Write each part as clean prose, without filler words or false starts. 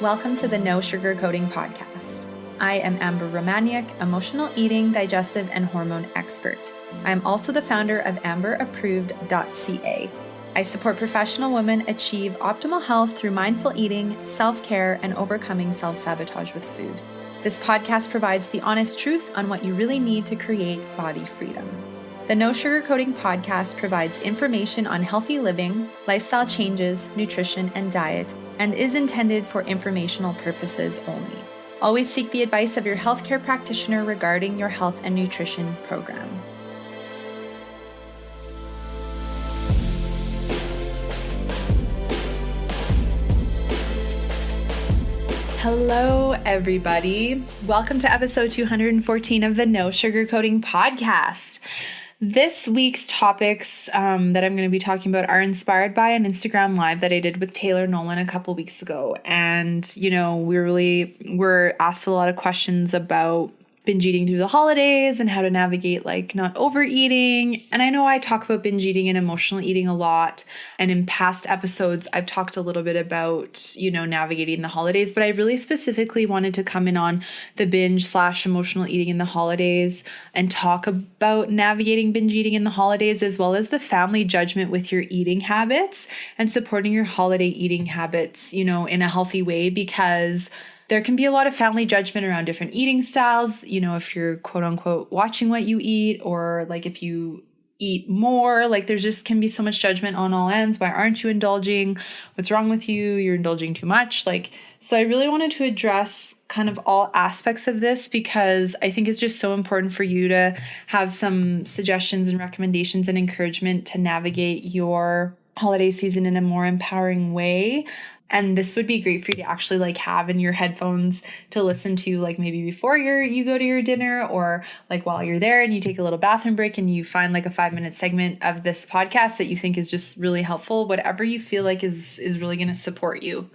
Welcome to the No Sugarcoating Podcast. I am Amber Romaniuk, emotional eating, digestive, and hormone expert. I am also the founder of amberapproved.ca. I support professional women achieve optimal health through mindful eating, self-care, and overcoming self-sabotage with food. This podcast provides the honest truth on what you really need to create body freedom. The No Sugarcoating Podcast provides information on healthy living, lifestyle changes, nutrition, and diet, and is intended for informational purposes only. Always seek the advice of your healthcare practitioner regarding your health and nutrition program. Hello, everybody. Welcome to episode 214 of the No Sugarcoating Podcast. This week's topics that I'm going to be talking about are inspired by an Instagram live that I did with Taylor Nolan a couple weeks ago. And, we're asked a lot of questions about binge eating through the holidays and how to navigate not overeating. And I know I talk about binge eating and emotional eating a lot. And in past episodes, I've talked a little bit about, navigating the holidays, but I really specifically wanted to come in on the binge/emotional eating in the holidays and talk about navigating binge eating in the holidays, as well as the family judgment with your eating habits and supporting your holiday eating habits, in a healthy way, because there can be a lot of family judgment around different eating styles, if you're quote unquote watching what you eat, or if you eat more, there just can be so much judgment on all ends. Why aren't you indulging? What's wrong with you? You're indulging too much. So I really wanted to address kind of all aspects of this, because I think it's just so important for you to have some suggestions and recommendations and encouragement to navigate your holiday season in a more empowering way. And this would be great for you to actually have in your headphones to listen to, maybe before you go to your dinner, or while you're there and you take a little bathroom break and you find a 5-minute segment of this podcast that you think is just really helpful, whatever you feel is really going to support you.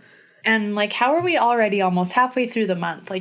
And how are we already almost halfway through the month?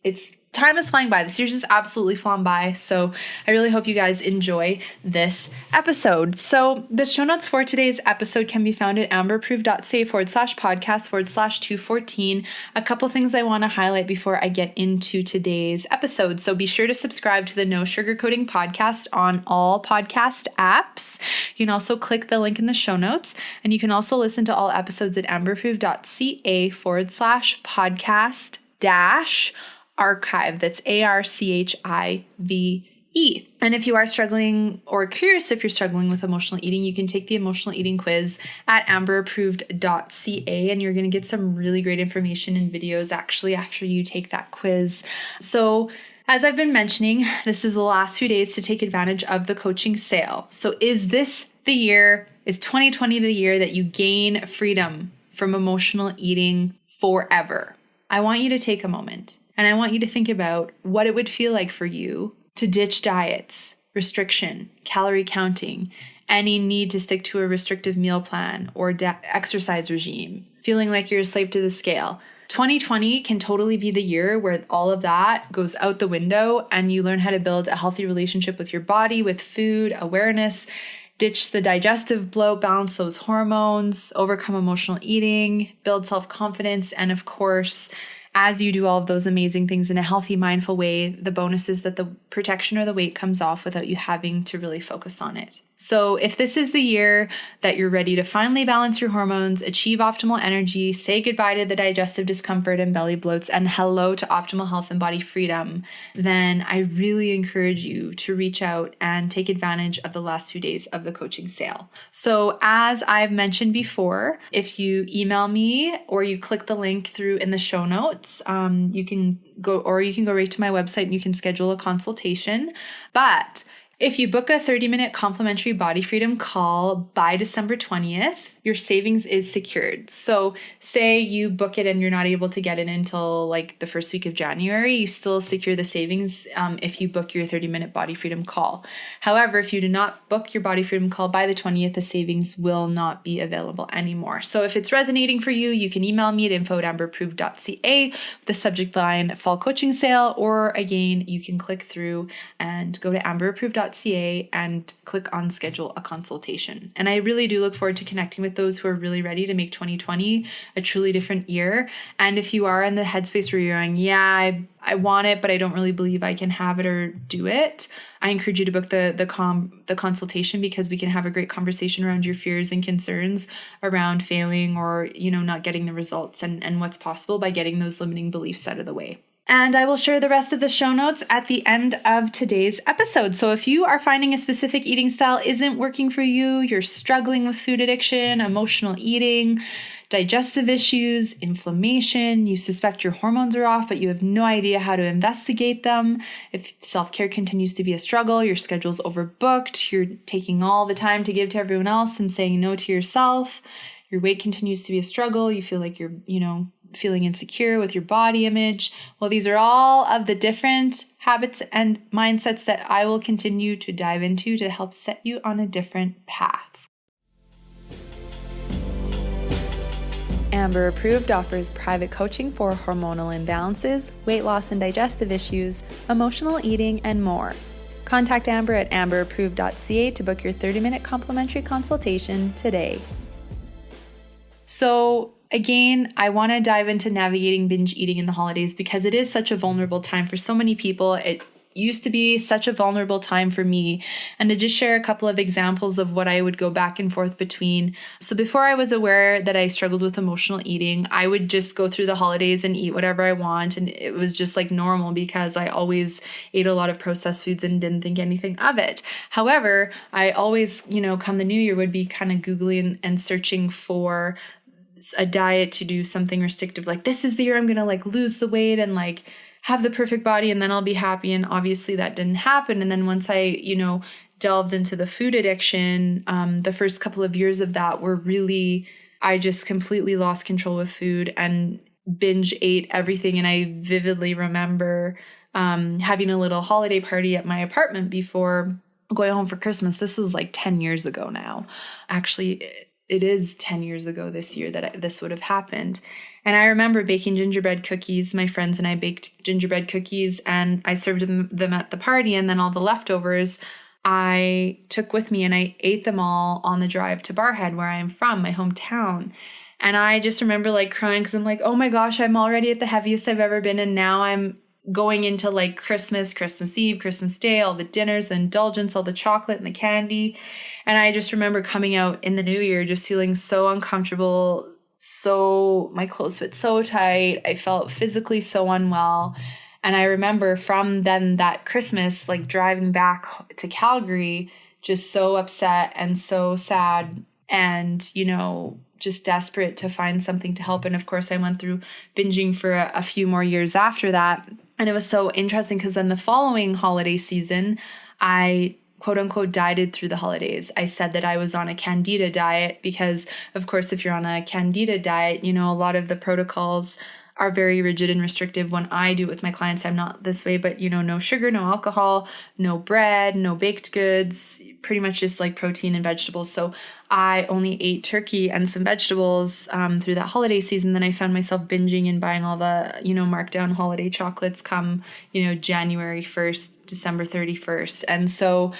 It's time is flying by. This year's just absolutely flown by. So I really hope you guys enjoy this episode. So the show notes for today's episode can be found at amberapproved.ca /podcast/214. A couple things I want to highlight before I get into today's episode. So be sure to subscribe to the No Sugarcoating Podcast on all podcast apps. You can also click the link in the show notes, and you can also listen to all episodes at amberapproved.ca /podcast archive. That's ARCHIVE. And if you are struggling or curious if you're struggling with emotional eating, you can take the emotional eating quiz at amberapproved.ca, and you're going to get some really great information and videos actually after you take that quiz. So as I've been mentioning, this is the last few days to take advantage of the coaching sale. So is 2020 the year that you gain freedom from emotional eating forever? I want you to take a moment. And I want you to think about what it would feel like for you to ditch diets, restriction, calorie counting, any need to stick to a restrictive meal plan or exercise regime, feeling like you're a slave to the scale. 2020 can totally be the year where all of that goes out the window and you learn how to build a healthy relationship with your body, with food, awareness, ditch the digestive bloat, balance those hormones, overcome emotional eating, build self-confidence, and of course, as you do all of those amazing things in a healthy, mindful way, the bonus is that the protection or the weight comes off without you having to really focus on it. So if this is the year that you're ready to finally balance your hormones, achieve optimal energy, say goodbye to the digestive discomfort and belly bloats, and hello to optimal health and body freedom, then I really encourage you to reach out and take advantage of the last few days of the coaching sale. So as I've mentioned before, if you email me or you click the link through in the show notes, you can go right to my website and you can schedule a consultation. But if you book a 30-minute complimentary body freedom call by December 20th, your savings is secured. So say you book it and you're not able to get it until the first week of January, you still secure the savings if you book your 30-minute body freedom call. However, if you do not book your body freedom call by the 20th, the savings will not be available anymore. So if it's resonating for you, you can email me at info@amberapproved.ca with the subject line fall coaching sale, or again, you can click through and go to amberapproved.ca amberapproved.ca and click on schedule a consultation. And I really do look forward to connecting with those who are really ready to make 2020 a truly different year. And if you are in the headspace where you're going, yeah, I want it, but I don't really believe I can have it or do it, I encourage you to book the consultation, because we can have a great conversation around your fears and concerns around failing or, not getting the results and what's possible by getting those limiting beliefs out of the way. And I will share the rest of the show notes at the end of today's episode. So if you are finding a specific eating style isn't working for you, you're struggling with food addiction, emotional eating, digestive issues, inflammation, you suspect your hormones are off, but you have no idea how to investigate them. If self-care continues to be a struggle, your schedule's overbooked, you're taking all the time to give to everyone else and saying no to yourself, your weight continues to be a struggle, you feel like you're, feeling insecure with your body image. Well, these are all of the different habits and mindsets that I will continue to dive into to help set you on a different path. Amber Approved offers private coaching for hormonal imbalances, weight loss and digestive issues, emotional eating, and more. Contact Amber at amberapproved.ca to book your 30-minute complimentary consultation today. So again, I want to dive into navigating binge eating in the holidays because it is such a vulnerable time for so many people. It used to be such a vulnerable time for me. And to just share a couple of examples of what I would go back and forth between. So before I was aware that I struggled with emotional eating, I would just go through the holidays and eat whatever I want. And it was just like normal because I always ate a lot of processed foods and didn't think anything of it. However, I always, come the new year, would be kind of Googling and searching for a diet to do something restrictive, like this is the year I'm gonna lose the weight and have the perfect body and then I'll be happy. And obviously that didn't happen. And then once I delved into the food addiction, the first couple of years of that were really, I just completely lost control with food and binge ate everything. And I vividly remember having a little holiday party at my apartment before going home for Christmas. This was 10 years ago now. Actually, it is 10 years ago this year that this would have happened. And I remember baking gingerbread cookies. My friends and I baked gingerbread cookies and I served them at the party. And then all the leftovers I took with me and I ate them all on the drive to Barhead, where I am from, my hometown. And I just remember crying because I'm oh my gosh, I'm already at the heaviest I've ever been. And now I'm going into Christmas Eve, Christmas Day, all the dinners, the indulgence, all the chocolate and the candy. And I just remember coming out in the new year just feeling so uncomfortable, my clothes fit so tight. I felt physically so unwell. And I remember from then that Christmas, driving back to Calgary, just so upset and so sad and, just desperate to find something to help. And of course, I went through binging for a few more years after that. And it was so interesting because then the following holiday season, I quote unquote dieted through the holidays. I said that I was on a Candida diet because, of course, if you're on a Candida diet, a lot of the protocols are very rigid and restrictive. When I do it with my clients, I'm not this way, but no sugar, no alcohol, no bread, no baked goods, pretty much just protein and vegetables. So I only ate turkey and some vegetables through that holiday season. Then I found myself binging and buying all the, markdown holiday chocolates come, January 1st, December 31st. And so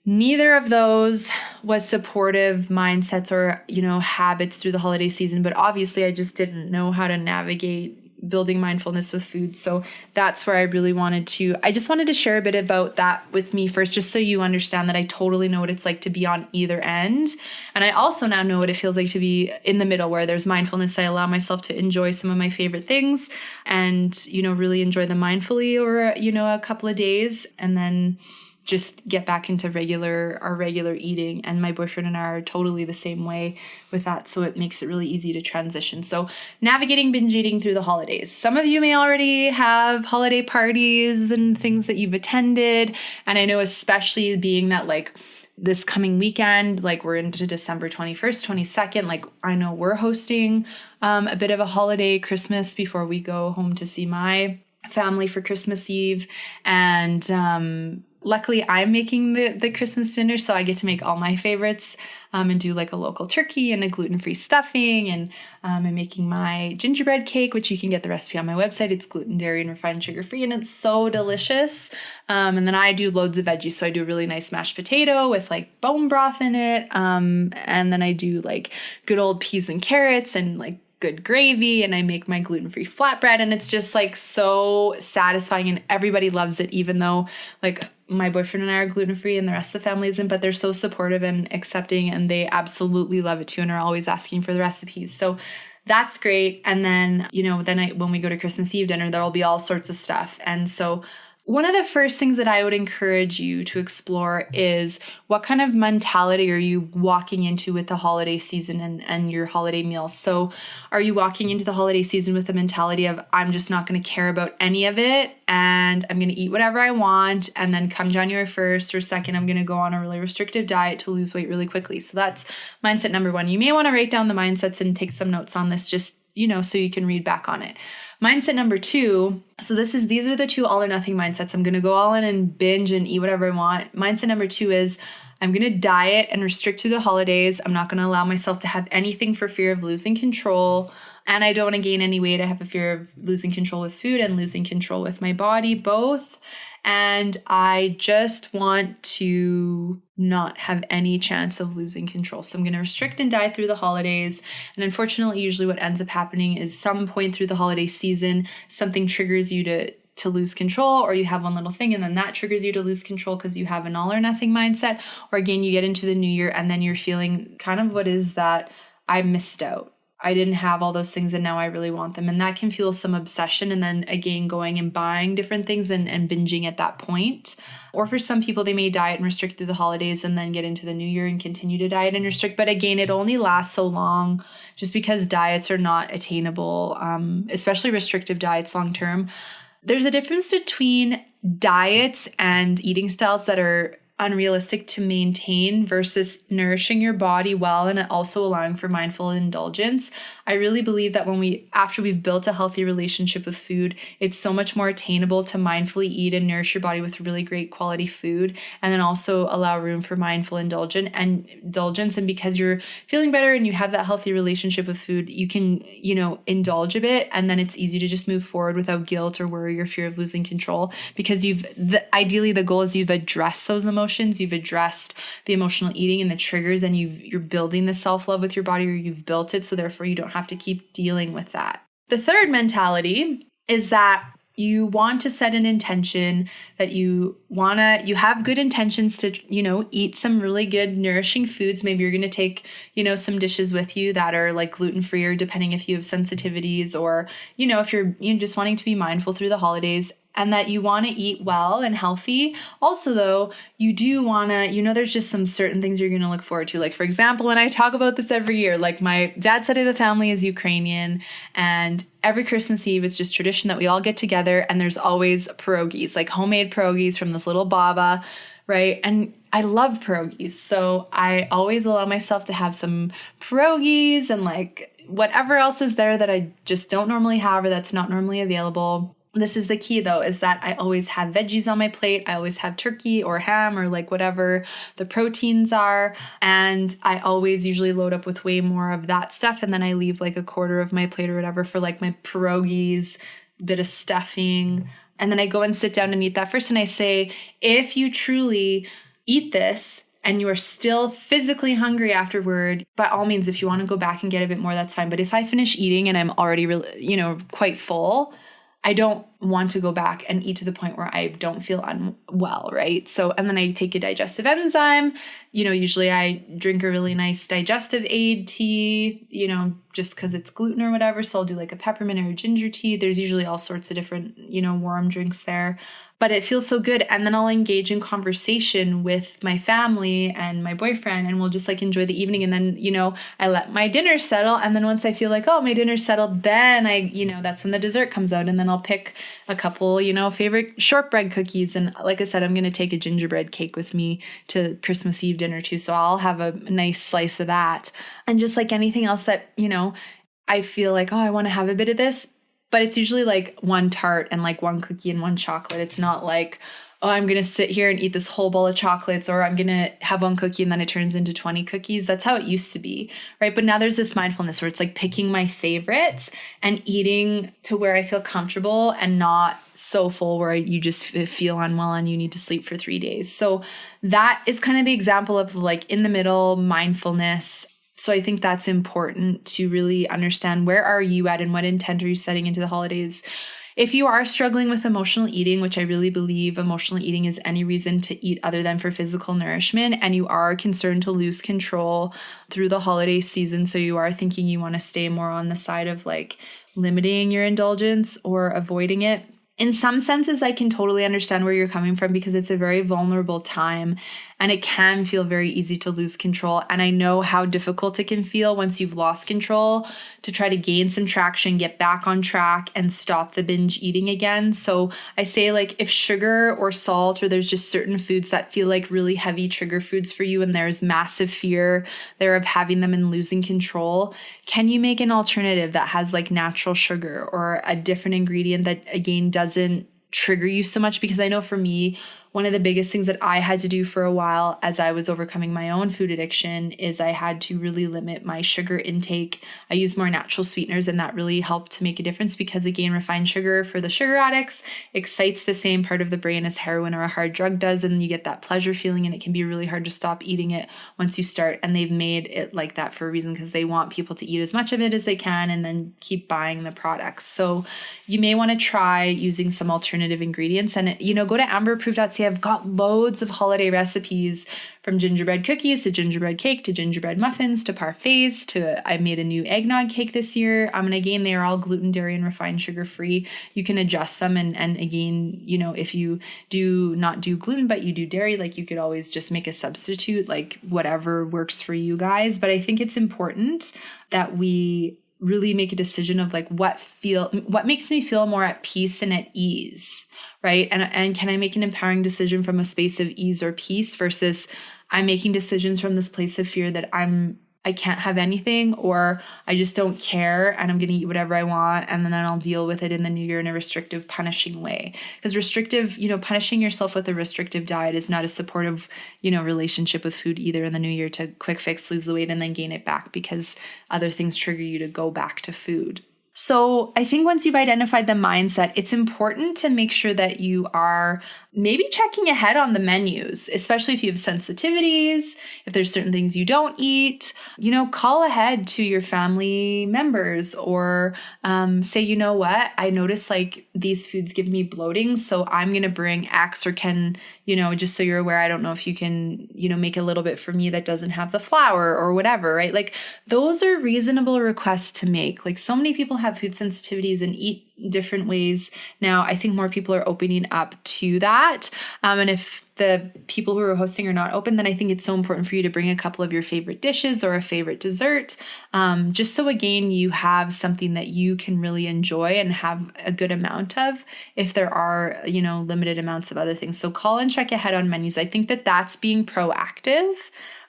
neither of those was supportive mindsets or, habits through the holiday season. But obviously I just didn't know how to navigate building mindfulness with food. So that's where I really wanted to share a bit about that with me first, just so you understand that I totally know what it's like to be on either end. And I also now know what it feels like to be in the middle where there's mindfulness. I allow myself to enjoy some of my favorite things and, really enjoy them mindfully over, a couple of days and then just get back into our regular eating. And my boyfriend and I are totally the same way with that. So it makes it really easy to transition. So navigating binge eating through the holidays. Some of you may already have holiday parties and things that you've attended. And I know especially being that this coming weekend, we're into December 21st, 22nd, I know we're hosting a bit of a holiday Christmas before we go home to see my family for Christmas Eve. And luckily I'm making the Christmas dinner, so I get to make all my favorites and do like a local turkey and a gluten-free stuffing. And I'm making my gingerbread cake, which you can get the recipe on my website. It's gluten, dairy, and refined sugar-free, and it's so delicious. And then I do loads of veggies. So I do a really nice mashed potato with like bone broth in it. And then I do like good old peas and carrots and like good gravy, and I make my gluten-free flatbread, and it's just like so satisfying, and everybody loves it, even though like my boyfriend and I are gluten-free and the rest of the family isn't, but they're so supportive and accepting, and they absolutely love it too, and are always asking for the recipes. So that's great. And then, when we go to Christmas Eve dinner, there'll be all sorts of stuff. And so one of the first things that I would encourage you to explore is what kind of mentality are you walking into with the holiday season and your holiday meals? So are you walking into the holiday season with the mentality of, I'm just not going to care about any of it, and I'm going to eat whatever I want, and then come January 1st or 2nd, I'm going to go on a really restrictive diet to lose weight really quickly? So that's mindset number one. You may want to write down the mindsets and take some notes on this, just so you can read back on it. Mindset number two, so these are the two all or nothing mindsets. I'm going to go all in and binge and eat whatever I want. Mindset number two is, I'm going to diet and restrict through the holidays. I'm not going to allow myself to have anything for fear of losing control. And I don't want to gain any weight. I have a fear of losing control with food and losing control with my body, both. And I just want to not have any chance of losing control. So I'm going to restrict and diet through the holidays. And unfortunately, usually what ends up happening is some point through the holiday season, something triggers you to lose control, or you have one little thing and then that triggers you to lose control because you have an all or nothing mindset. Or again, you get into the new year and then you're feeling kind of, what is that? I missed out. I didn't have all those things and now I really want them. And that can fuel some obsession, and then again going and buying different things and binging at that point. Or for some people, they may diet and restrict through the holidays and then get into the new year and continue to diet and restrict. But again, it only lasts so long, just because diets are not attainable, especially restrictive diets long term. There's a difference between diets and eating styles that are unrealistic to maintain versus nourishing your body well and also allowing for mindful indulgence. I really believe that after we've built a healthy relationship with food, it's so much more attainable to mindfully eat and nourish your body with really great quality food, and then also allow room for mindful indulgence. And because you're feeling better and you have that healthy relationship with food, you can, indulge a bit, and then it's easy to just move forward without guilt or worry or fear of losing control, because ideally the goal is you've addressed those emotions, you've addressed the emotional eating and the triggers, and you're building the self-love with your body, or you've built it, so therefore you don't have to keep dealing with that. The third mentality is that you want to set an intention, that you have good intentions to, eat some really good nourishing foods. Maybe you're going to take, some dishes with you that are like gluten-free, or depending if you have sensitivities, or, if you're just wanting to be mindful through the holidays, and that you want to eat well and healthy. Also, though, you do want to, there's just some certain things you're going to look forward to. Like, for example, and I talk about this every year, like my dad's side of the family is Ukrainian, and every Christmas Eve, it's just tradition that we all get together, and there's always pierogies, like homemade pierogies from this little baba, right? And I love pierogies. So I always allow myself to have some pierogies and like whatever else is there that I just don't normally have or that's not normally available. This is the key, though, is that I always have veggies on my plate. I always have turkey or ham or like whatever the proteins are. And I always usually load up with way more of that stuff. And then I leave like a quarter of my plate or whatever for like my pierogies, bit of stuffing. And then I go and sit down and eat that first. And I say, if you truly eat this and you are still physically hungry afterward, by all means, if you want to go back and get a bit more, that's fine. But if I finish eating and I'm already really, quite full, I don't want to go back and eat to the point where I don't feel unwell, right? So, and then I take a digestive enzyme. Usually I drink a really nice digestive aid tea, just because it's gluten or whatever. So I'll do like a peppermint or a ginger tea. There's usually all sorts of different, warm drinks there. But it feels so good. And then I'll engage in conversation with my family and my boyfriend, and we'll just like enjoy the evening. And then, I let my dinner settle. And then once I feel like, oh, my dinner's settled, then that's when the dessert comes out. And then I'll pick a couple, favorite shortbread cookies. And like I said, I'm going to take a gingerbread cake with me to Christmas Eve dinner too. So I'll have a nice slice of that. And just like anything else that, I feel like, oh, I want to have a bit of this. But it's usually like one tart and like one cookie and one chocolate. It's not like, oh, I'm going to sit here and eat this whole bowl of chocolates, or I'm going to have one cookie and then it turns into 20 cookies. That's how it used to be, right? But now there's this mindfulness where it's like picking my favorites and eating to where I feel comfortable and not so full where you just feel unwell and you need to sleep for 3 days. So that is kind of the example of like in the middle mindfulness. So I think that's important to really understand, where are you at and what intent are you setting into the holidays? If you are struggling with emotional eating, which I really believe emotional eating is any reason to eat other than for physical nourishment, and you are concerned to lose control through the holiday season, so you are thinking you want to stay more on the side of like limiting your indulgence or avoiding it, in some senses, I can totally understand where you're coming from, because it's a very vulnerable time and it can feel very easy to lose control. And I know how difficult it can feel once you've lost control to try to gain some traction, get back on track and stop the binge eating again. So I say, like, if sugar or salt, or there's just certain foods that feel like really heavy trigger foods for you and there's massive fear there of having them and losing control, can you make an alternative that has like natural sugar or a different ingredient that again doesn't trigger you so much? Because I know for me, one of the biggest things that I had to do for a while as I was overcoming my own food addiction is I had to really limit my sugar intake. I use more natural sweeteners, and that really helped to make a difference, because again, refined sugar for the sugar addicts excites the same part of the brain as heroin or a hard drug does, and you get that pleasure feeling, and it can be really hard to stop eating it once you start. And they've made it like that for a reason, because they want people to eat as much of it as they can and then keep buying the products. So you may want to try using some alternative ingredients, and go to amberapproved.ca. I've got loads of holiday recipes, from gingerbread cookies to gingerbread cake to gingerbread muffins to parfaits to I made a new eggnog cake this year. And again, they are all gluten, dairy, and refined sugar free. You can adjust them. And again, if you do not do gluten, but you do dairy, like you could always just make a substitute, like whatever works for you guys. But I think it's important that we really make a decision of like what makes me feel more at peace and at ease, right? And can I make an empowering decision from a space of ease or peace, versus I'm making decisions from this place of fear that I can't have anything, or I just don't care and I'm going to eat whatever I want, and then I'll deal with it in the new year in a restrictive, punishing way. Because restrictive, punishing yourself with a restrictive diet is not a supportive, relationship with food either in the new year, to quick fix, lose the weight, and then gain it back because other things trigger you to go back to food. So I think once you've identified the mindset, it's important to make sure that you are maybe checking ahead on the menus, especially if you have sensitivities, if there's certain things you don't eat, call ahead to your family members, or say, you know what, I notice like these foods give me bloating, so I'm going to bring X, or can, just so you're aware, I don't know if you can, make a little bit for me that doesn't have the flour or whatever, right? Like those are reasonable requests to make. Like so many people have food sensitivities and eat different ways. Now, I think more people are opening up to that. And if the people who are hosting are not open, then I think it's so important for you to bring a couple of your favorite dishes or a favorite dessert, just so again, you have something that you can really enjoy and have a good amount of, if there are, limited amounts of other things. So call and check ahead on menus. I think that that's being proactive,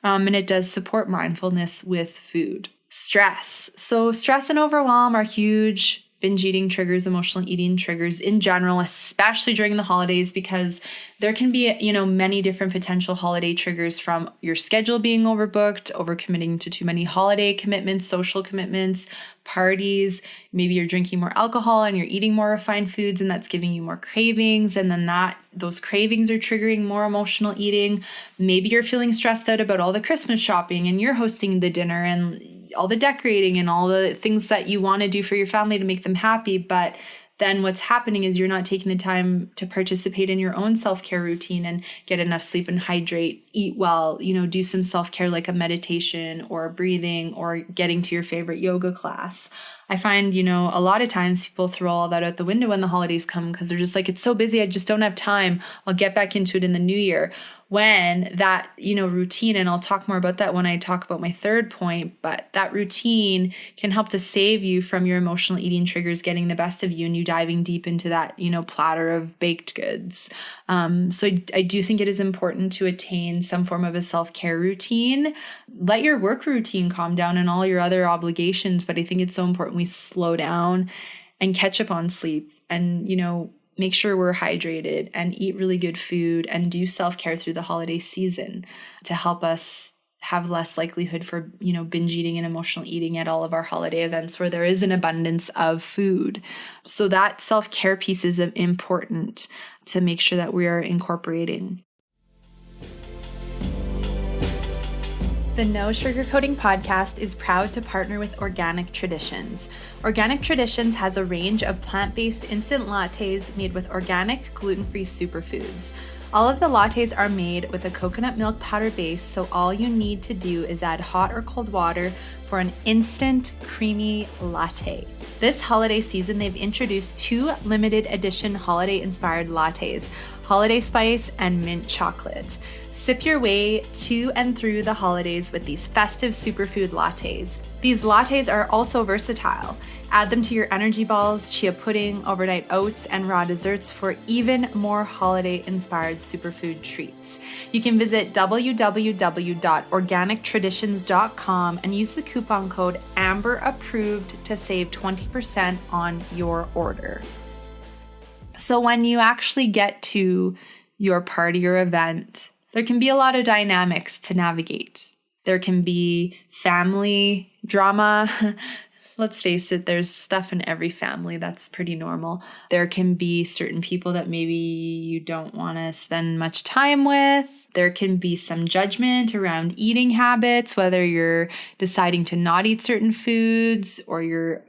and it does support mindfulness with food. Stress. So stress and overwhelm are huge binge eating triggers, emotional eating triggers in general, especially during the holidays, because there can be, many different potential holiday triggers, from your schedule being overbooked, overcommitting to too many holiday commitments, social commitments, parties. Maybe you're drinking more alcohol and you're eating more refined foods, and that's giving you more cravings. And then those cravings are triggering more emotional eating. Maybe you're feeling stressed out about all the Christmas shopping and you're hosting the dinner and all the decorating and all the things that you want to do for your family to make them happy. But then what's happening is you're not taking the time to participate in your own self-care routine and get enough sleep and hydrate, eat well, do some self-care like a meditation or breathing or getting to your favorite yoga class. I find, a lot of times people throw all that out the window when the holidays come, because they're just like, it's so busy, I just don't have time. I'll get back into it in the new year. When that, routine, and I'll talk more about that when I talk about my third point, but that routine can help to save you from your emotional eating triggers getting the best of you and you diving deep into that, platter of baked goods. So I do think it is important to attain some form of a self-care routine. Let your work routine calm down and all your other obligations, but I think it's so important we slow down and catch up on sleep and, make sure we're hydrated and eat really good food and do self-care through the holiday season to help us have less likelihood for, binge eating and emotional eating at all of our holiday events where there is an abundance of food. So that self-care piece is important to make sure that we are incorporating. The No Sugarcoating podcast is proud to partner with Organic Traditions. Organic Traditions has a range of plant-based instant lattes made with organic, gluten-free superfoods. All of the lattes are made with a coconut milk powder base, so all you need to do is add hot or cold water for an instant creamy latte. This holiday season, they've introduced 2 limited edition holiday-inspired lattes, Holiday Spice and Mint Chocolate. Sip your way to and through the holidays with these festive superfood lattes. These lattes are also versatile. Add them to your energy balls, chia pudding, overnight oats, and raw desserts for even more holiday-inspired superfood treats. You can visit www.organictraditions.com and use the coupon code amberapproved to save 20% on your order. So when you actually get to your party or event, there can be a lot of dynamics to navigate. There can be family drama. Let's face it, there's stuff in every family that's pretty normal. There can be certain people that maybe you don't want to spend much time with. There can be some judgment around eating habits, whether you're deciding to not eat certain foods or you're,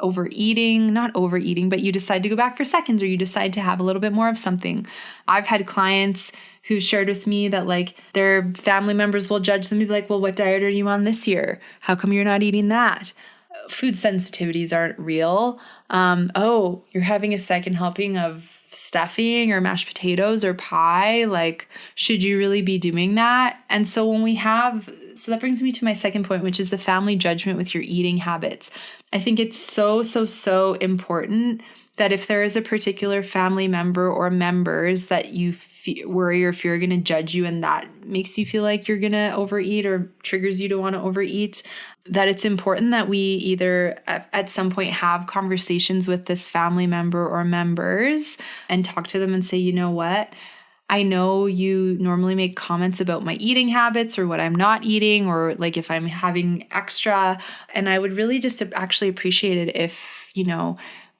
overeating, not overeating, but you decide to go back for seconds or you decide to have a little bit more of something. I've had clients who shared with me that their family members will judge them and be like, well, what diet are you on this year? How come you're not eating that? Food sensitivities aren't real. Oh, you're having a second helping of stuffing or mashed potatoes or pie. Should you really be doing that? And so so that brings me to my second point, which is the family judgment with your eating habits. I think it's so, so, so important that if there is a particular family member or members that you worry or fear are going to judge you and that makes you feel like you're going to overeat or triggers you to want to overeat, that it's important that we either at some point have conversations with this family member or members and talk to them and say, you know what? I know you normally make comments about my eating habits or what I'm not eating or if I'm having extra. And I would really just actually appreciate it if,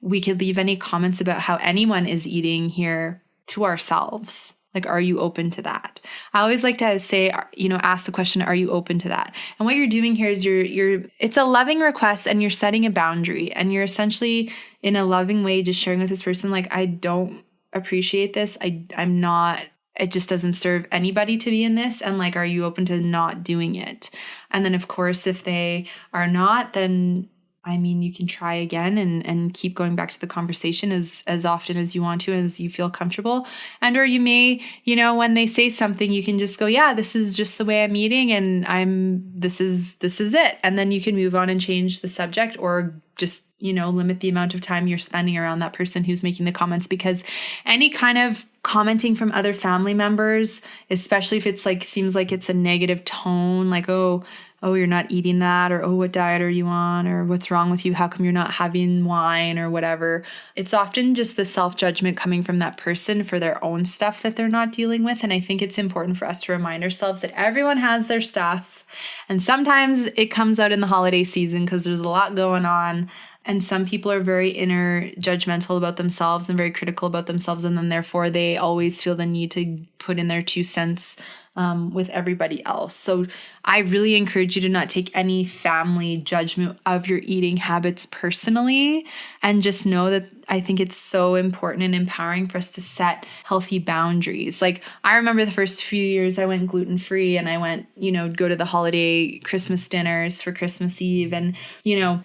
we could leave any comments about how anyone is eating here to ourselves. Are you open to that? I always like to say, ask the question, are you open to that? And what you're doing here is it's a loving request and you're setting a boundary and you're essentially in a loving way just sharing with this person, I don't appreciate this. I'm not, it just doesn't serve anybody to be in this. And are you open to not doing it? And then of course, if they are not, then you can try again and keep going back to the conversation as often as you want to, as you feel comfortable. And, or you may, when they say something, you can just go, yeah, this is just the way I'm eating and this is it. And then you can move on and change the subject or just, limit the amount of time you're spending around that person who's making the comments, because any kind of commenting from other family members, especially if it's seems like it's a negative tone, oh, you're not eating that, or, oh, what diet are you on, or what's wrong with you? How come you're not having wine or whatever? It's often just the self-judgment coming from that person for their own stuff that they're not dealing with. And I think it's important for us to remind ourselves that everyone has their stuff. And sometimes it comes out in the holiday season because there's a lot going on. And some people are very inner judgmental about themselves and very critical about themselves. And then therefore they always feel the need to put in their 2 cents with everybody else. So I really encourage you to not take any family judgment of your eating habits personally, and just know that I think it's so important and empowering for us to set healthy boundaries. I remember the first few years I went gluten-free and I went, go to the holiday Christmas dinners for Christmas Eve. And,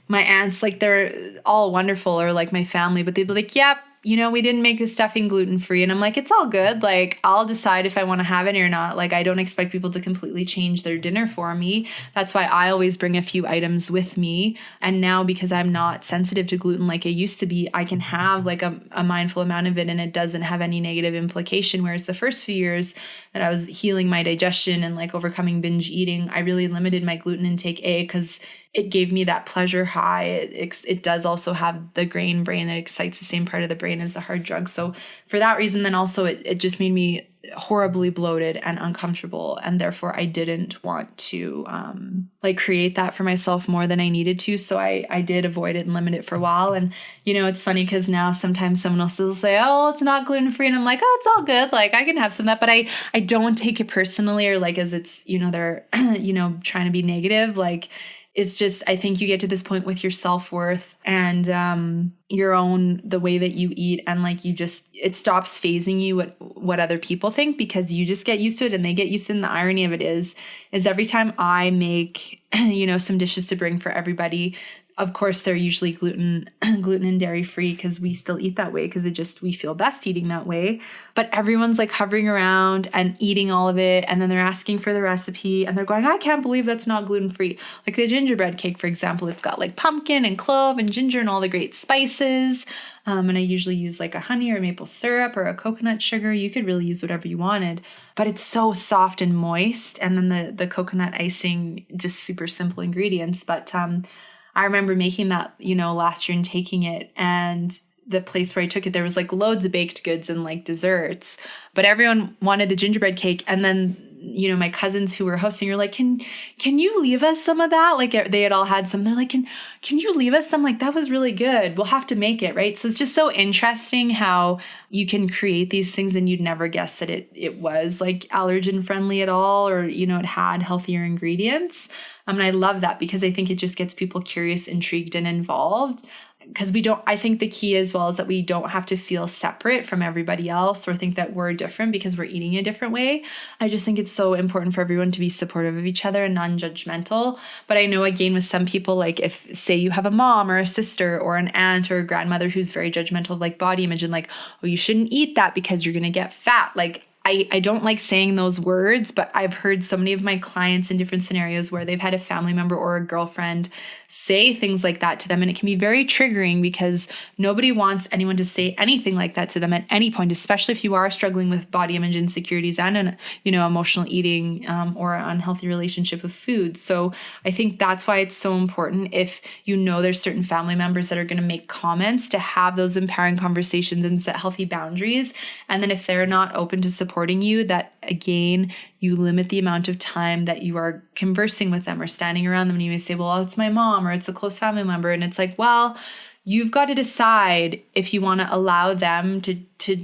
my aunts, they're all wonderful, or my family, but they'd be like, yep, we didn't make the stuffing gluten-free. And I'm like, it's all good. I'll decide if I want to have it or not. I don't expect people to completely change their dinner for me. That's why I always bring a few items with me. And now, because I'm not sensitive to gluten like I used to be, I can have a mindful amount of it and it doesn't have any negative implication. Whereas the first few years that I was healing my digestion and overcoming binge eating, I really limited my gluten intake, because it gave me that pleasure high. It does also have the grain brain that excites the same part of the brain as the hard drug. So for that reason, then also it just made me horribly bloated and uncomfortable. And therefore I didn't want to create that for myself more than I needed to. So I did avoid it and limit it for a while. And, it's funny because now sometimes someone else will say, oh, it's not gluten-free. And I'm like, oh, it's all good. Like I can have some of that, but I don't take it personally or like as it's, they're, trying to be negative. Like, it's just, I think you get to this point with your self-worth and the way that you eat, and like it stops phasing you what other people think, because you just get used to it and they get used to it. And the irony of it is every time I make, some dishes to bring for everybody, of course, they're usually gluten and dairy free because we still eat that way because we feel best eating that way. But everyone's like hovering around and eating all of it. And then they're asking for the recipe and they're going, I can't believe that's not gluten free. Like the gingerbread cake, for example, it's got like pumpkin and clove and ginger and all the great spices. And I usually use like a honey or maple syrup or a coconut sugar. You could really use whatever you wanted, but it's so soft and moist. And then the coconut icing, just super simple ingredients. But I remember making that, last year and taking it, and the place where I took it, there was like loads of baked goods and like desserts, but everyone wanted the gingerbread cake. And then, my cousins who were hosting are like, can you leave us some of that? Like they had all had some. They're like, can you leave us some? Like, that was really good. We'll have to make it. Right. So it's just so interesting how you can create these things and you'd never guess that it was like allergen friendly at all, or, it had healthier ingredients. And I love that because I think it just gets people curious, intrigued, and involved. Because I think the key as well is that we don't have to feel separate from everybody else or think that we're different because we're eating a different way. I just think it's so important for everyone to be supportive of each other and non-judgmental. But I know, again, with some people, like if, say, you have a mom or a sister or an aunt or a grandmother who's very judgmental of like body image and like, oh, you shouldn't eat that because you're going to get fat. Like, I don't like saying those words, but I've heard so many of my clients in different scenarios where they've had a family member or a girlfriend say things like that to them. And it can be very triggering because nobody wants anyone to say anything like that to them at any point, especially if you are struggling with body image insecurities and, emotional eating or an unhealthy relationship with food. So I think that's why it's so important, if there's certain family members that are going to make comments, to have those empowering conversations and set healthy boundaries. And then if they're not open to supporting you, that again, you limit the amount of time that you are conversing with them or standing around them. And you may say, well, it's my mom or it's a close family member. And it's like, well, you've got to decide if you want to allow them to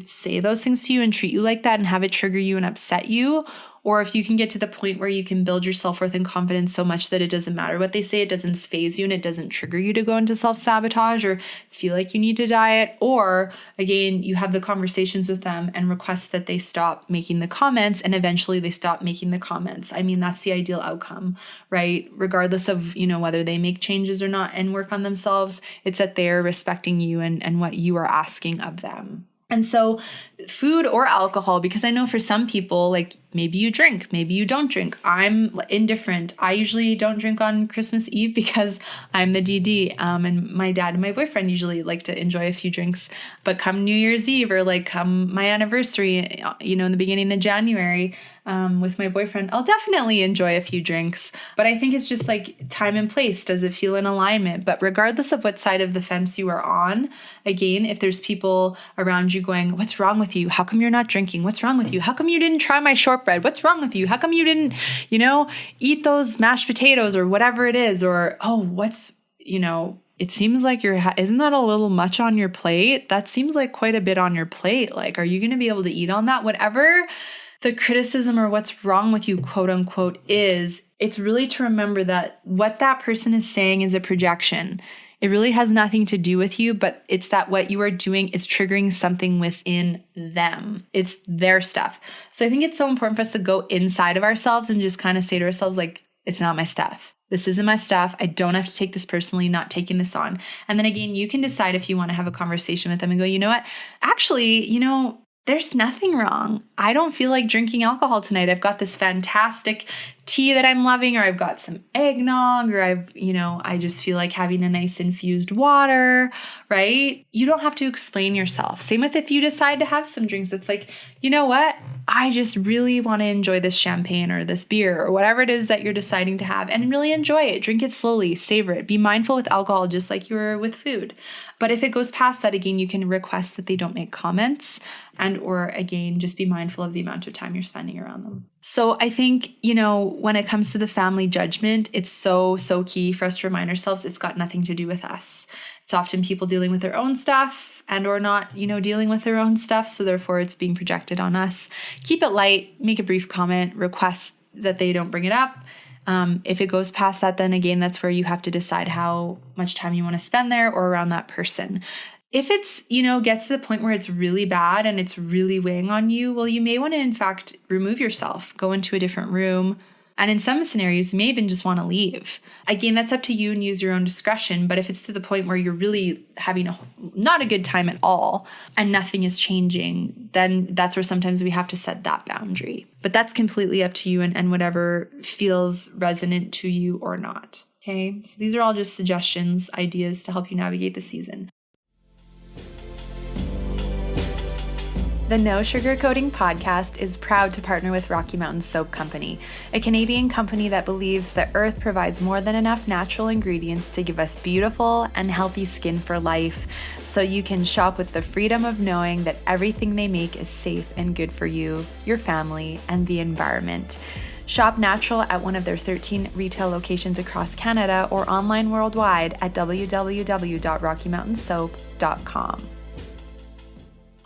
say those things to you and treat you like that and have it trigger you and upset you, or if you can get to the point where you can build your self-worth and confidence so much that it doesn't matter what they say, it doesn't faze you and it doesn't trigger you to go into self-sabotage or feel like you need to diet. Or again, you have the conversations with them and request that they stop making the comments, and eventually they stop making the comments. I mean, that's the ideal outcome, right? Regardless of, whether they make changes or not and work on themselves, it's that they're respecting you and what you are asking of them. And so food or alcohol, because I know for some people, like maybe you drink, maybe you don't drink. I'm indifferent. I usually don't drink on Christmas Eve because I'm the DD. And my dad and my boyfriend usually like to enjoy a few drinks. But come New Year's Eve or like come my anniversary, in the beginning of January, with my boyfriend, I'll definitely enjoy a few drinks. But I think it's just like time and place. Does it feel in alignment? But regardless of what side of the fence you are on, again, if there's people around you going, what's wrong with you? How come you're not drinking? What's wrong with you? How come you didn't try my shortbread? What's wrong with you? How come you didn't, eat those mashed potatoes or whatever it is? Or, it seems like isn't that a little much on your plate? That seems like quite a bit on your plate. Like, are you going to be able to eat on that? Whatever the criticism or what's wrong with you, quote unquote, is, it's really to remember that what that person is saying is a projection. It really has nothing to do with you, but it's that what you are doing is triggering something within them. It's their stuff. So I think it's so important for us to go inside of ourselves and just kind of say to ourselves, like, it's not my stuff. This isn't my stuff. I don't have to take this personally, not taking this on. And then again, you can decide if you want to have a conversation with them and go, you know what? Actually, there's nothing wrong. I don't feel like drinking alcohol tonight. I've got this fantastic tea that I'm loving, or I've got some eggnog, or I just feel like having a nice infused water, right? You don't have to explain yourself. Same with if you decide to have some drinks. It's like, you know what? I just really want to enjoy this champagne or this beer or whatever it is that you're deciding to have, and really enjoy it. Drink it slowly, savor it. Be mindful with alcohol just like you were with food. But if it goes past that, again, you can request that they don't make comments, and or again, just be mindful of the amount of time you're spending around them. So I think, when it comes to the family judgment, it's so key for us to remind ourselves it's got nothing to do with us. It's often people dealing with their own stuff and or not, dealing with their own stuff. So therefore it's being projected on us. Keep it light, make a brief comment, request that they don't bring it up. If it goes past that, then again, that's where you have to decide how much time you want to spend there or around that person. If it's, gets to the point where it's really bad and it's really weighing on you, well, you may want to, in fact, remove yourself, go into a different room. And in some scenarios, you may even just want to leave. Again, that's up to you and use your own discretion. But if it's to the point where you're really having not a good time at all and nothing is changing, then that's where sometimes we have to set that boundary. But that's completely up to you and whatever feels resonant to you or not. Okay, so these are all just suggestions, ideas to help you navigate the season. The No Sugarcoating podcast is proud to partner with Rocky Mountain Soap Company, a Canadian company that believes the earth provides more than enough natural ingredients to give us beautiful and healthy skin for life, so you can shop with the freedom of knowing that everything they make is safe and good for you, your family, and the environment. Shop natural at one of their 13 retail locations across Canada or online worldwide at www.rockymountainsoap.com.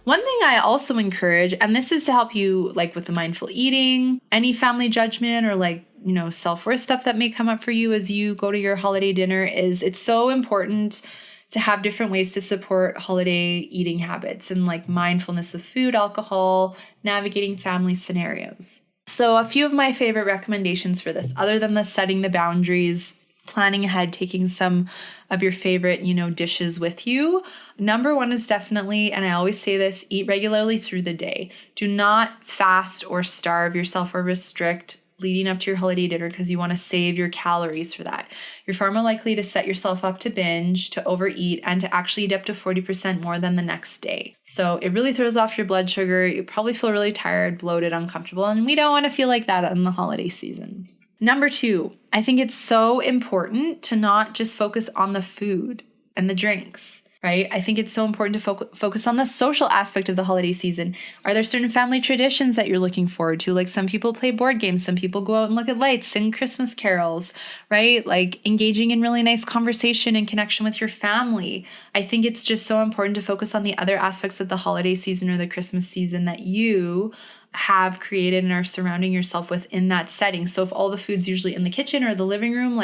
One thing I also encourage, and this is to help you with the mindful eating, any family judgment, or self-worth stuff that may come up for you as you go to your holiday dinner, is it's so important to have different ways to support holiday eating habits and mindfulness of food, alcohol, navigating family scenarios. So a few of my favorite recommendations for this, other than the setting the boundaries, planning ahead, taking some of your favorite, dishes with you. Number one is definitely, and I always say this, eat regularly through the day. Do not fast or starve yourself or restrict leading up to your holiday dinner because you want to save your calories for that. You're far more likely to set yourself up to binge, to overeat, and to actually eat up to 40% more than the next day. So it really throws off your blood sugar. You probably feel really tired, bloated, uncomfortable, and we don't want to feel like that in the holiday season. Number two, I think it's so important to not just focus on the food and the drinks, right? I think it's so important to focus on the social aspect of the holiday season. Are there certain family traditions that you're looking forward to? Some people play board games, some people go out and look at lights, sing Christmas carols, right? Engaging in really nice conversation and connection with your family. I think it's just so important to focus on the other aspects of the holiday season or the Christmas season that you have created and are surrounding yourself with in that setting. So if all the food's usually in the kitchen or the living room,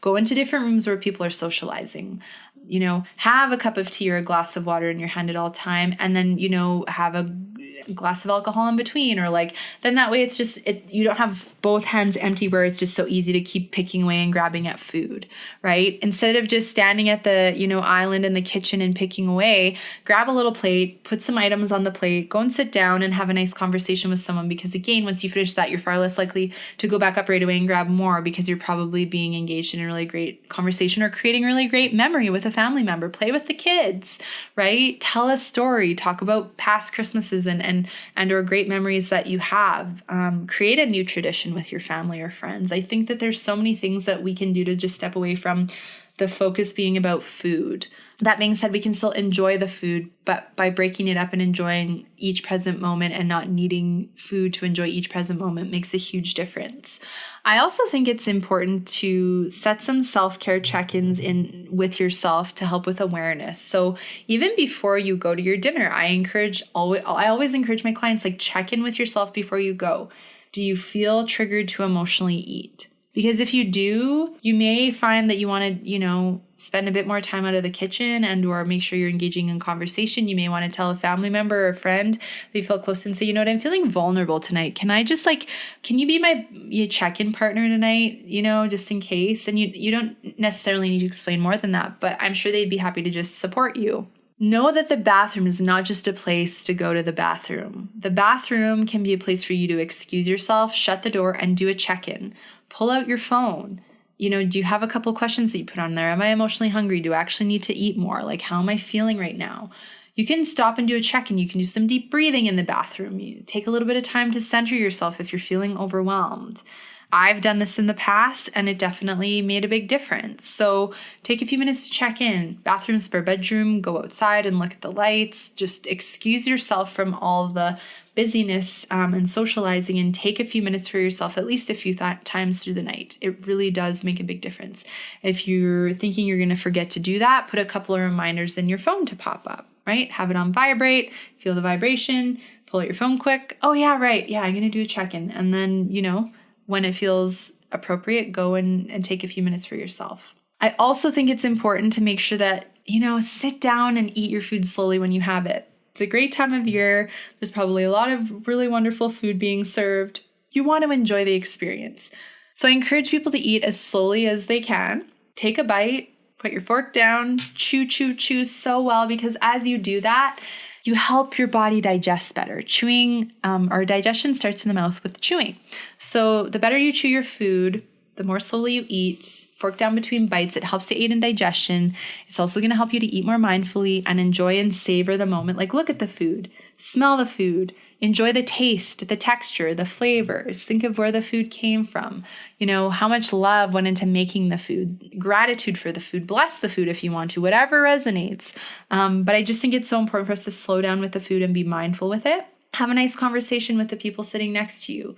go into different rooms where people are socializing. Have a cup of tea or a glass of water in your hand at all time, and then, have a glass of alcohol in between, or then that way it's just, you don't have both hands empty where it's just so easy to keep picking away and grabbing at food, right? Instead of just standing at the, island in the kitchen and picking away, grab a little plate, put some items on the plate, go and sit down and have a nice conversation with someone, because again, once you finish that, you're far less likely to go back up right away and grab more, because you're probably being engaged in a really great conversation or creating a really great memory with a family member. Play with the kids, right? Tell a story, talk about past Christmases and or great memories that you have. Create a new tradition with your family or friends. I think that there's so many things that we can do to just step away from the focus being about food. That being said, we can still enjoy the food, but by breaking it up and enjoying each present moment and not needing food to enjoy each present moment makes a huge difference. I also think it's important to set some self-care check-ins in with yourself to help with awareness. So even before you go to your dinner, I always encourage my clients, check in with yourself before you go. Do you feel triggered to emotionally eat? Because if you do, you may find that you want to, spend a bit more time out of the kitchen and or make sure you're engaging in conversation. You may want to tell a family member or a friend that you feel close to and say, I'm feeling vulnerable tonight. Can I just can you be my check-in partner tonight, just in case? And you don't necessarily need to explain more than that, but I'm sure they'd be happy to just support you. Know that the bathroom is not just a place to go to the bathroom. The bathroom can be a place for you to excuse yourself, shut the door, and do a check-in. pull out your phone. You know, do you have a couple questions that you put on there? Am I emotionally hungry? Do I actually need to eat more? Like, how am I feeling right now? You can stop and do a check-in. You can do some deep breathing in the bathroom. You take a little bit of time to center yourself if you're feeling overwhelmed. I've done this in the past and it definitely made a big difference. So take a few minutes to check in. Bathroom, spare bedroom, go outside and look at the lights. Just excuse yourself from all the busyness and socializing, and take a few minutes for yourself at least a few times through the night. It really does make a big difference. If you're thinking you're going to forget to do that, put a couple of reminders in your phone to pop up, right? Have it on vibrate, feel the vibration, pull out your phone quick. Oh yeah, right. Yeah, I'm going to do a check-in. And then, you know, when it feels appropriate, go and take a few minutes for yourself. I also think it's important to make sure that, you know, sit down and eat your food slowly when you have it. It's a great time of year. There's probably a lot of really wonderful food being served. You want to enjoy the experience. So I encourage people to eat as slowly as they can. Take a bite, put your fork down, chew so well, because as you do that, you help your body digest better. Chewing, or digestion starts in the mouth with chewing. So the better you chew your food, the more slowly you eat, fork down between bites, it helps to aid in digestion. It's also going to help you to eat more mindfully and enjoy and savor the moment. Like, look at the food, smell the food, enjoy the taste, the texture, the flavors. Think of where the food came from. You know, how much love went into making the food, gratitude for the food, bless the food if you want to, whatever resonates. But I just think it's so important for us to slow down with the food and be mindful with it. Have a nice conversation with the people sitting next to you.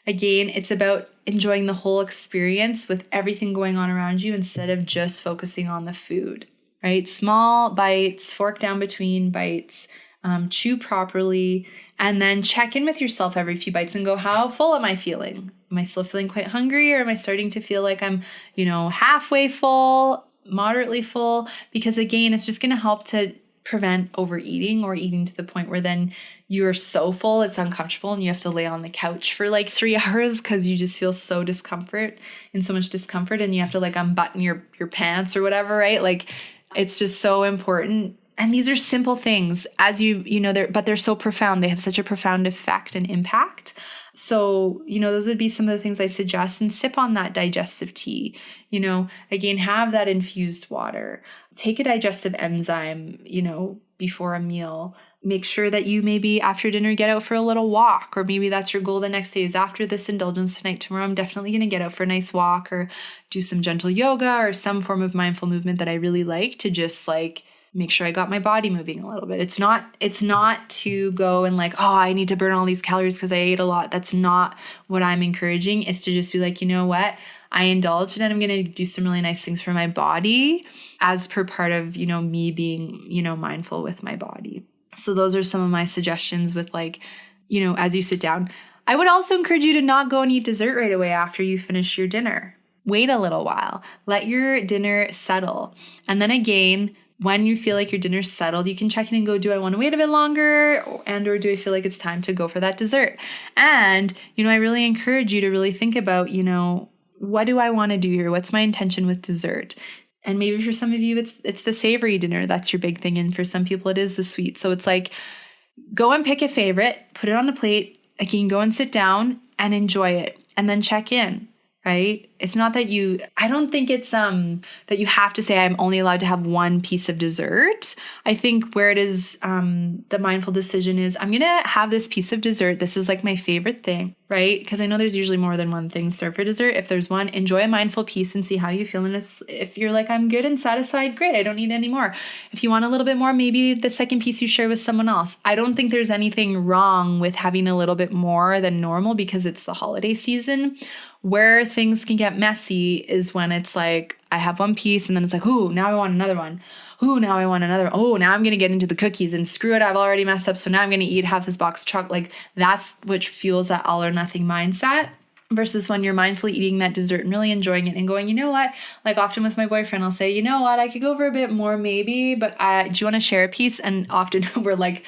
Again, it's about enjoying the whole experience with everything going on around you instead of just focusing on the food, right? Small bites, fork down between bites, chew properly, and then check in with yourself every few bites and go, how full am I feeling? Am I still feeling quite hungry, or am I starting to feel like I'm, you know, halfway full, moderately full? Because again, it's just going to help to prevent overeating or eating to the point where then you're so full it's uncomfortable and you have to lay on the couch for like 3 hours because you just feel so much discomfort, and you have to like unbutton your pants or whatever, right? Like, it's just so important. And these are simple things, as you know, they're so profound. They have such a profound effect and impact. So, you know, those would be some of the things I suggest. And sip on that digestive tea. You know, again, have that infused water. Take a digestive enzyme, you know, before a meal. Make sure that you maybe after dinner get out for a little walk, or maybe that's your goal the next day is after this indulgence tonight, tomorrow I'm definitely going to get out for a nice walk or do some gentle yoga or some form of mindful movement that I really like to just like make sure I got my body moving a little bit. It's not to go and like, oh, I need to burn all these calories because I ate a lot. That's not what I'm encouraging. It's to just be like, you know what? I indulged and I'm going to do some really nice things for my body as per part of, you know, me being, you know, mindful with my body. So those are some of my suggestions with like, you know, as you sit down. I would also encourage you to not go and eat dessert right away after you finish your dinner. Wait a little while. Let your dinner settle. And then again, when you feel like your dinner's settled, you can check in and go, do I want to wait a bit longer? Or do I feel like it's time to go for that dessert? And, you know, I really encourage you to really think about, you know, what do I want to do here? What's my intention with dessert? And maybe for some of you, it's the savory dinner. That's your big thing. And for some people, it is the sweet. So it's like, go and pick a favorite, put it on a plate. Again, go and sit down and enjoy it. And then check in, right? It's not that I don't think it's that you have to say I'm only allowed to have one piece of dessert. I think where it is the mindful decision is I'm going to have this piece of dessert. This is like my favorite thing, right? Because I know there's usually more than one thing served for dessert. If there's one, enjoy a mindful piece and see how you feel. And if you're like, I'm good and satisfied, great, I don't need any more. If you want a little bit more, maybe the second piece you share with someone else. I don't think there's anything wrong with having a little bit more than normal because it's the holiday season. Where things can get messy is when it's like, I have one piece and then it's like, ooh, now I want another one. Ooh, now I want another one. Oh, now I'm going to get into the cookies and screw it, I've already messed up. So now I'm going to eat half this box of chocolate. Like that's what fuels that all or nothing mindset. Versus when you're mindfully eating that dessert and really enjoying it and going, you know what? Like often with my boyfriend, I'll say, you know what? I could go for a bit more maybe, but do you want to share a piece? And often we're like,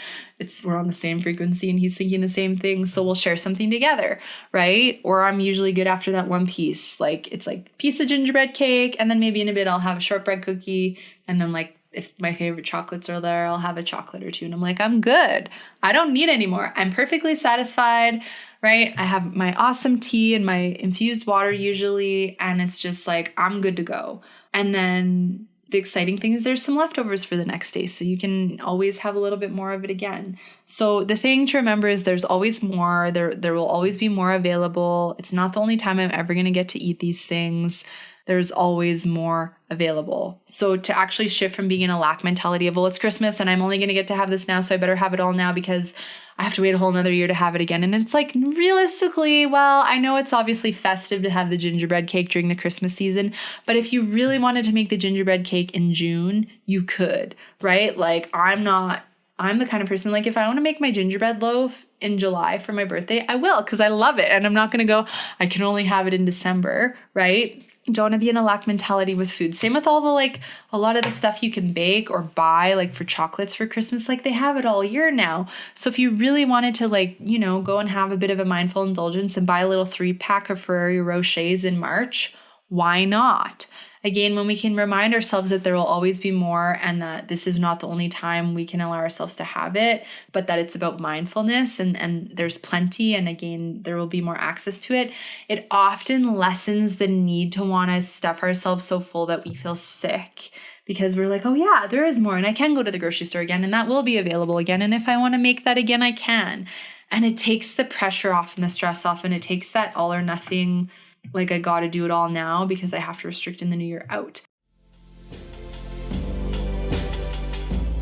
we're on the same frequency and he's thinking the same thing. So we'll share something together, right? Or I'm usually good after that one piece. Like it's like piece of gingerbread cake. And then maybe in a bit I'll have a shortbread cookie. And then like if my favorite chocolates are there, I'll have a chocolate or two. And I'm like, I'm good. I don't need any more. I'm perfectly satisfied, right? I have my awesome tea and my infused water usually. And it's just like, I'm good to go. And then the exciting thing is there's some leftovers for the next day. So you can always have a little bit more of it again. So the thing to remember is there's always more. There will always be more available. It's not the only time I'm ever going to get to eat these things. There's always more available. So to actually shift from being in a lack mentality of, well, it's Christmas and I'm only going to get to have this now, so I better have it all now because I have to wait a whole another year to have it again. And it's like, realistically, well, I know it's obviously festive to have the gingerbread cake during the Christmas season, but if you really wanted to make the gingerbread cake in June, you could, right? Like I'm the kind of person, like if I want to make my gingerbread loaf in July for my birthday, I will, because I love it. And I'm not going to go, I can only have it in December, right? Don't want to be in a lack mentality with food. Same with all the, like, a lot of the stuff you can bake or buy, like for chocolates for Christmas, like they have it all year now. So if you really wanted to, like, you know, go and have a bit of a mindful indulgence and buy a little 3-pack of Ferrero Rochers in March, why not? Again, when we can remind ourselves that there will always be more and that this is not the only time we can allow ourselves to have it, but that it's about mindfulness and there's plenty, and again, there will be more access to it, it often lessens the need to want to stuff ourselves so full that we feel sick. Because we're like, oh yeah, there is more and I can go to the grocery store again and that will be available again. And if I want to make that again, I can. And it takes the pressure off and the stress off, and it takes that all or nothing, like I got to do it all now because I have to restrict in the new year out.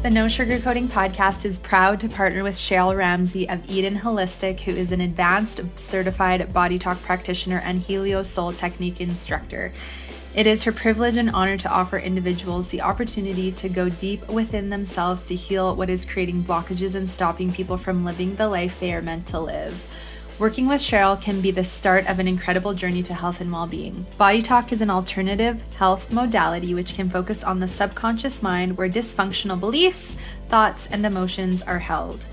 The No Sugarcoating podcast is proud to partner with Cheryl Ramsey of Eden Wholistic, who is an advanced certified body talk practitioner and Helio Soul technique instructor. It is her privilege and honor to offer individuals the opportunity to go deep within themselves to heal what is creating blockages and stopping people from living the life they are meant to live. Working with Cheryl can be the start of an incredible journey to health and well-being. Body Talk is an alternative health modality which can focus on the subconscious mind where dysfunctional beliefs, thoughts, and emotions are held.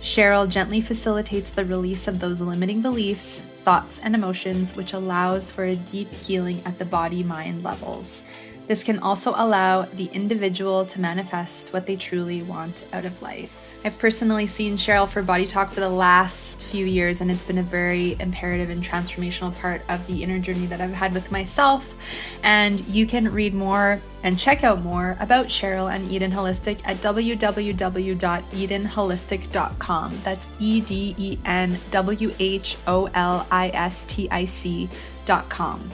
Cheryl gently facilitates the release of those limiting beliefs, thoughts, and emotions, which allows for a deep healing at the body-mind levels. This can also allow the individual to manifest what they truly want out of life. I've personally seen Cheryl for Body Talk for the last few years, and it's been a very imperative and transformational part of the inner journey that I've had with myself. And you can read more and check out more about Cheryl and Eden Wholistic at www.edenholistic.com. That's EDENWHOLISTIC.com.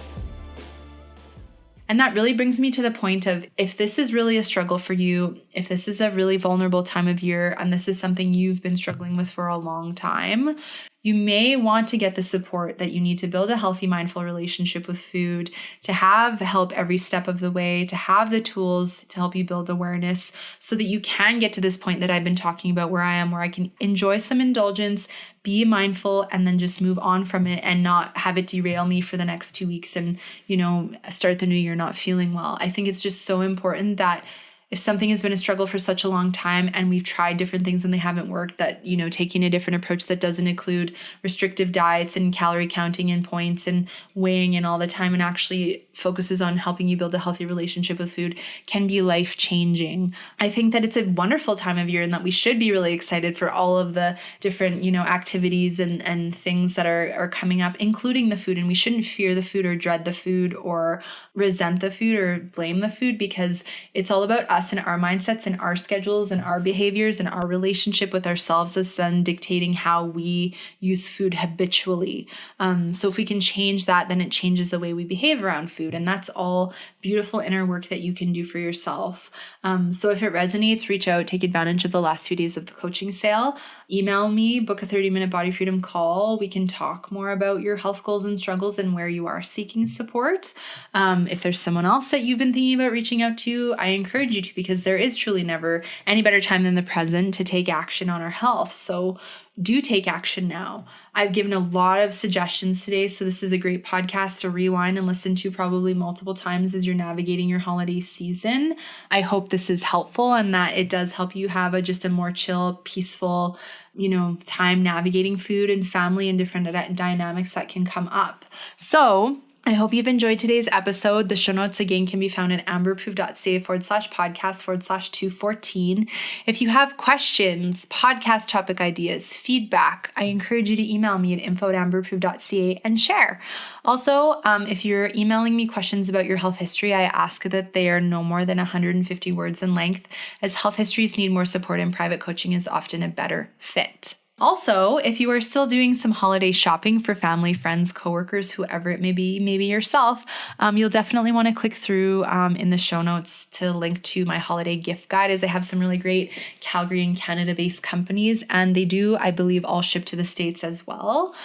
And that really brings me to the point of, if this is really a struggle for you, if this is a really vulnerable time of year, and this is something you've been struggling with for a long time, you may want to get the support that you need to build a healthy, mindful relationship with food, to have help every step of the way, to have the tools to help you build awareness so that you can get to this point that I've been talking about where I can enjoy some indulgence, be mindful, and then just move on from it and not have it derail me for the next 2 weeks and, start the new year not feeling well. I think it's just so important that if something has been a struggle for such a long time and we've tried different things and they haven't worked, that, taking a different approach that doesn't include restrictive diets and calorie counting and points and weighing in all the time and actually focuses on helping you build a healthy relationship with food can be life-changing. I think that it's a wonderful time of year and that we should be really excited for all of the different, activities and things that are coming up, including the food. And we shouldn't fear the food or dread the food or resent the food or blame the food, because it's all about us and our mindsets and our schedules and our behaviors and our relationship with ourselves that's then dictating how we use food habitually. So if we can change that, then it changes the way we behave around food. And that's all beautiful inner work that you can do for yourself. So if it resonates, reach out, take advantage of the last few days of the coaching sale, email me, book a 30-minute body freedom call. We can talk more about your health goals and struggles and where you are seeking support. If there's someone else that you've been thinking about reaching out to, I encourage you to, because there is truly never any better time than the present to take action on our health. So do take action now. I've given a lot of suggestions today, so this is a great podcast to rewind and listen to probably multiple times as you're navigating your holiday season. I hope this is helpful and that it does help you have just a more chill, peaceful, time navigating food and family and different dynamics that can come up. So I hope you've enjoyed today's episode. The show notes again can be found at amberapproved.ca/podcast/214. If you have questions, podcast topic ideas, feedback, I encourage you to email me at info@amberapproved.ca and share. Also, if you're emailing me questions about your health history, I ask that they are no more than 150 words in length, as health histories need more support and private coaching is often a better fit. Also, if you are still doing some holiday shopping for family, friends, coworkers, whoever it may be, maybe yourself, you'll definitely want to click through in the show notes to link to my holiday gift guide, as I have some really great Calgary and Canada-based companies, and they do, I believe, all ship to the States as well.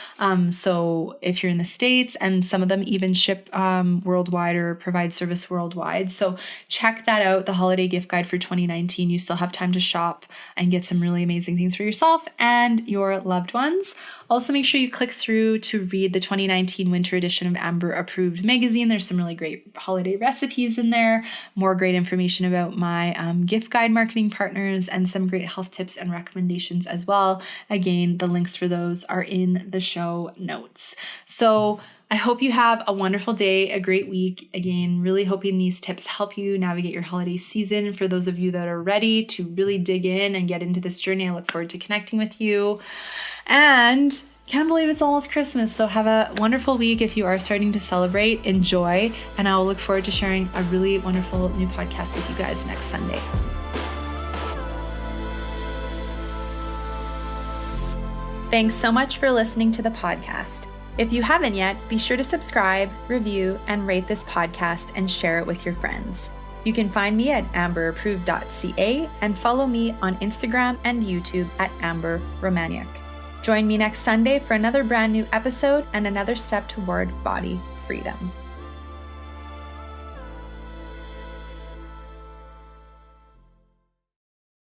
So if you're in the States, and some of them even ship worldwide or provide service worldwide. So check that out, the holiday gift guide for 2019. You still have time to shop and get some really amazing things for yourself and your loved ones. Also, make sure you click through to read the 2019 winter edition of Amber Approved magazine. There's some really great holiday recipes in there, more great information about my gift guide marketing partners, and some great health tips and recommendations as well. Again, the links for those are in the show notes. So I hope you have a wonderful day, a great week. Again, really hoping these tips help you navigate your holiday season. For those of you that are ready to really dig in and get into this journey, I look forward to connecting with you. And can't believe it's almost Christmas. So have a wonderful week. If you are starting to celebrate, enjoy. And I will look forward to sharing a really wonderful new podcast with you guys next Sunday. Thanks so much for listening to the podcast. If you haven't yet, be sure to subscribe, review, and rate this podcast and share it with your friends. You can find me at amberapproved.ca and follow me on Instagram and YouTube at Amber Romaniuk. Join me next Sunday for another brand new episode and another step toward body freedom.